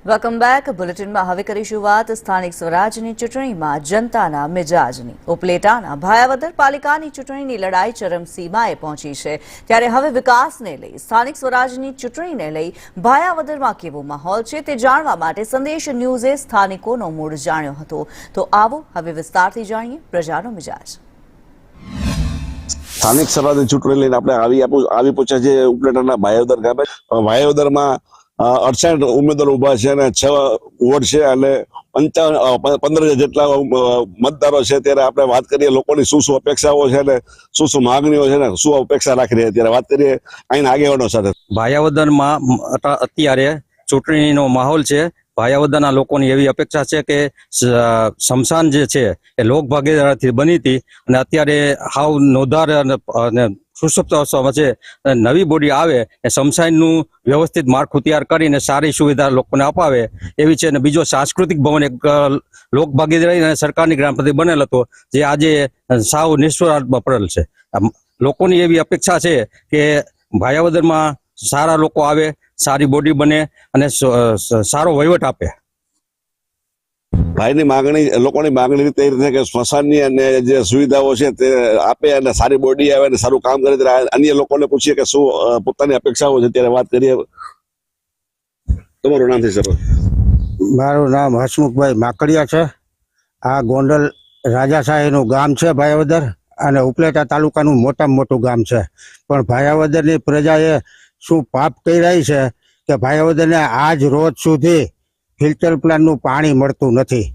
Welcome back બુલેટિનમાં હવે કરીશું વાત સ્થાનિક સ્વરાજની ચૂંટણીમાં જનતાના મિજાજની। ઉપલેટાના ભાયાવદર પાલિકાની ચૂંટણીની લડાઈ ચરમસીમાએ પહોંચી છે, ત્યારે હવે વિકાસને લઈ સ્થાનિક સ્વરાજની ચૂંટણીને લઈ ભાયાવદરમાં કેવો માહોલ છે તે જાણવા માટે સંદેશ ન્યૂઝે સ્થાનિકોનો મૂડ જાણ્યો હતો। તો આવો હવે વિસ્તારથી જાણીએ પ્રજાનો મિજાજ। સ્થાનિક સ્વરાજની ચૂંટણી લઈને આપણે આવી પહોંચ્યા છે ઉપલેટાના ભાયાવદર ગામે। ભાયાવદરમાં 68 ઉમેદવારો ઉભા છે અને 6 વોર્ડ છે અને 15 જેટલા મતદારો છે। ત્યારે આપણે વાત કરીએ લોકોની શું અપેક્ષાઓ છે અને શું માંગણીઓ છે ને શું અપેક્ષા રાખી રહ્યા ત્યારે વાત કરીએ અહીંના આગેવાનો સાથે। ભાયાવદરમાં અત્યારે ચૂંટણીનો માહોલ છે। ભાયાવદરના લોકોની એવી અપેક્ષા છે કે સ્મશાન જે છે એ લોક ભાગીદારીથી બની હતી અને અત્યારે હાવ નોંધાર અને સુષુપ્ત અવસ્થામાં છે। નવી બોડી આવે એ સ્મશાનનું વ્યવસ્થિત માળખું તૈયાર કરીને સારી સુવિધા લોકોને અપાવે એવી છે। અને બીજો સાંસ્કૃતિક ભવન એક લોક ભાગીદારી અને સરકારની ગ્રામપંચાયત બનેલ હતો જે આજે સાવ નિષ્ફળતામાં પડેલ છે। લોકોની એવી અપેક્ષા છે કે ભાયાવદરમાં સારા લોકો આવે, સારી બોડી બને અને સારો વહીવટ આપે। ભાઈની માંગણી લોકોની માંગણી તે રીતે કે સ્મશાનની અને જે સુવિધાઓ છે તે આપે અને સારી બોડી આવે અને સારું કામ કરે। ત્યારે અન્ય લોકોને પૂછીએ કે શું પોતાની અપેક્ષાઓ છે ત્યારે વાત કરીએ। તમારું નામ છે સર? મારું નામ હસમુખભાઈ માકડિયા છે। આ ગોંડલ રાજાશાહીનું ગામ છે ભાયાવદર અને ઉપલેટા તાલુકાનું મોટામાં મોટું ગામ છે। પણ ભાયાવદરની પ્રજાએ શું પાપ કરી રહી છે કે ભાયાવદરને આજ રોજ સુધી ફિલ્ટર પ્લાન્ટનું પાણી મળતું નથી।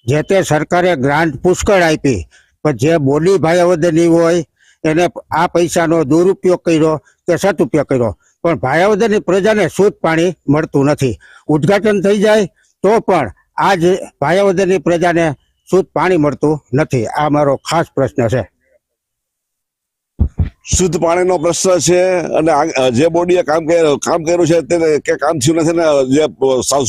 જે તે સરકારે ગ્રાન્ટ પુષ્કળ આપી પણ જે બોડી ભાયાવદરની હોય એને આ પૈસાનો દુરુપયોગ કર્યો કે સદુપયોગ કર્યો, પણ ભાયાવદરની પ્રજાને શુદ્ધ પાણી મળતું નથી। ઉદ્ઘાટન થઈ જાય તો પણ આજ ભાયાવદરની પ્રજાને શુદ્ધ પાણી મળતું નથી। આ મારો ખાસ પ્રશ્ન છે। શુદ્ધ પાણીનો પ્રશ્ન છે અને જે બોડીએ કામ કર્યું છે તેને કે કામ થયું નથી ને જે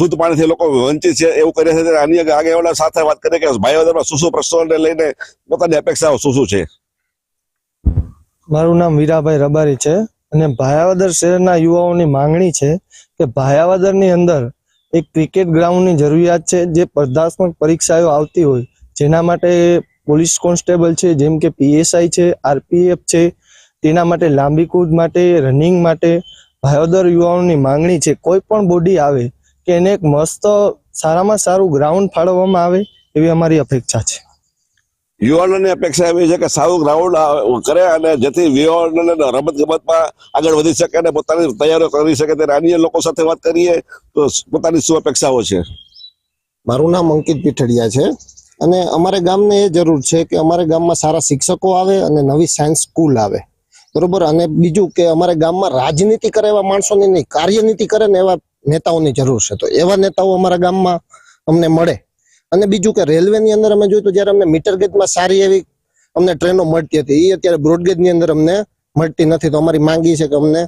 શુદ્ધ પાણીથી લોકો વંચિત છે એવું કરે છે। અન્ય આગેવાના સાથે વાત કરીએ કે ભાયાવદરમાં શું પ્રશ્નોને લઈને પોતાની અપેક્ષાઓ શું છે? મારું નામ વીરાભાઈ રબારી છે અને ભાયાવદર શહેરના યુવાઓની માંગણી છે કે ભાયાવદરની અંદર એક ક્રિકેટ ગ્રાઉન્ડની જરૂરિયાત છે। જે સ્પર્ધાત્મક પરીક્ષાઓ આવતી હોય જેના માટે પોલીસ કોન્સ્ટેબલ છે, જેમ કે PSI છે, RPF છે, તેના માટે લાંબી કૂદ માટે, રનિંગ માટે ભાયાવદર યુવાઓની માંગણી છે કોઈ પણ બોડી આવે કે એને એક મસ્ત સારામાં સારું ગ્રાઉન્ડ ફાળવવામાં આવે એવી અમારી અપેક્ષા છે। યુવાનોની અપેક્ષા એવી છે કે સારું ગ્રાઉન્ડ કરે અને જેથી યુવાનોને રમત ગમતમાં આગળ વધી શકે અને પોતાની તૈયારીઓ કરી શકે। ત્યારે અન્ય લોકો સાથે વાત કરીએ તો પોતાની શું અપેક્ષાઓ છે? મારું નામ અંકિત પીઠડિયા છે અને અમારે ગામને એ જરૂર છે કે અમારે ગામમાં સારા શિક્ષકો આવે અને નવી સાયન્સ સ્કૂલ આવે, બરોબર। અને બીજું કે અમારે ગામમાં રાજનીતિ કરે એવા માણસોની નહીં, કાર્યનીતિ કરે ને એવા નેતાઓની જરૂર છે। તો એવા નેતાઓ અમારા ગામમાં અમને મળે। અને બીજું કે રેલવેની અંદર અમે જોયું તો જ્યારે અમને મીટર ગેજમાં સારી એવી અમને ટ્રેનો મળતી હતી એ અત્યારે બ્રોડગેજની અંદર અમને મળતી નથી। તો અમારી માંગી છે કે અમને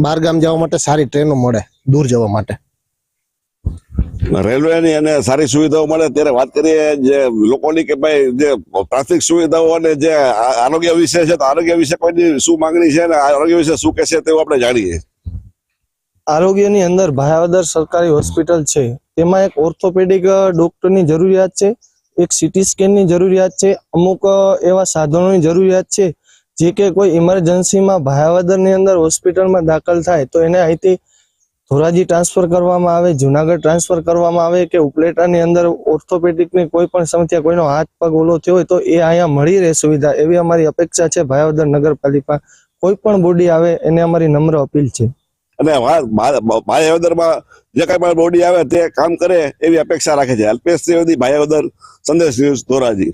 બહાર ગામ જવા માટે સારી ટ્રેનો મળે, દૂર જવા માટે। રેલવેની અને સારી સુવિધાઓ મળે ત્યારે વાત કરીએ જે લોકોની કે ભાઈ જે પ્રાથમિક સુવિધાઓ અને જે આરોગ્ય વિશે છે તો આરોગ્ય વિશે કોઈની શું માંગણી છે અને આરોગ્ય વિશે શું કહેશે તેવું આપણે જાણીએ। આરોગ્યની અંદર ભાયાવદર સરકારી હોસ્પિટલ છે તેમાં એક ઓર્થોપેડિક ડોક્ટરની જરૂરિયાત છે, એક સિટી સ્કેનની જરૂરિયાત છે, અમુક એવા સાધનોની જરૂરિયાત છે જે કે કોઈ ઇમરજન્સીમાં ભાયાવદરની અંદર હોસ્પિટલમાં દાખલ થાય તો એને અહીંથી ધોરાજી ટ્રાન્સફર કરવામાં આવે, જુનાગઢ ટ્રાન્સફર કરવામાં આવે કે ઉપલેટાની અંદર ઓર્થોપેડિકની કોઈ પણ સમસ્યા, કોઈનો હાથ પગ ઓલો થયો હોય તો એ અહીંયા મળી રહે સુવિધા એવી અમારી અપેક્ષા છે। ભાયાવદર નગરપાલિકા કોઈ પણ બોડી આવે એને અમારી નમ્ર અપીલ છે। અને ભાયાવદરમાં જે કઈ પણ બોડી આવે તે કામ કરે એવી અપેક્ષા રાખે છે। અલ્પેશ ત્રિવેદી, ભાયાવદર, સંદેશ ન્યૂઝ, ધોરાજી।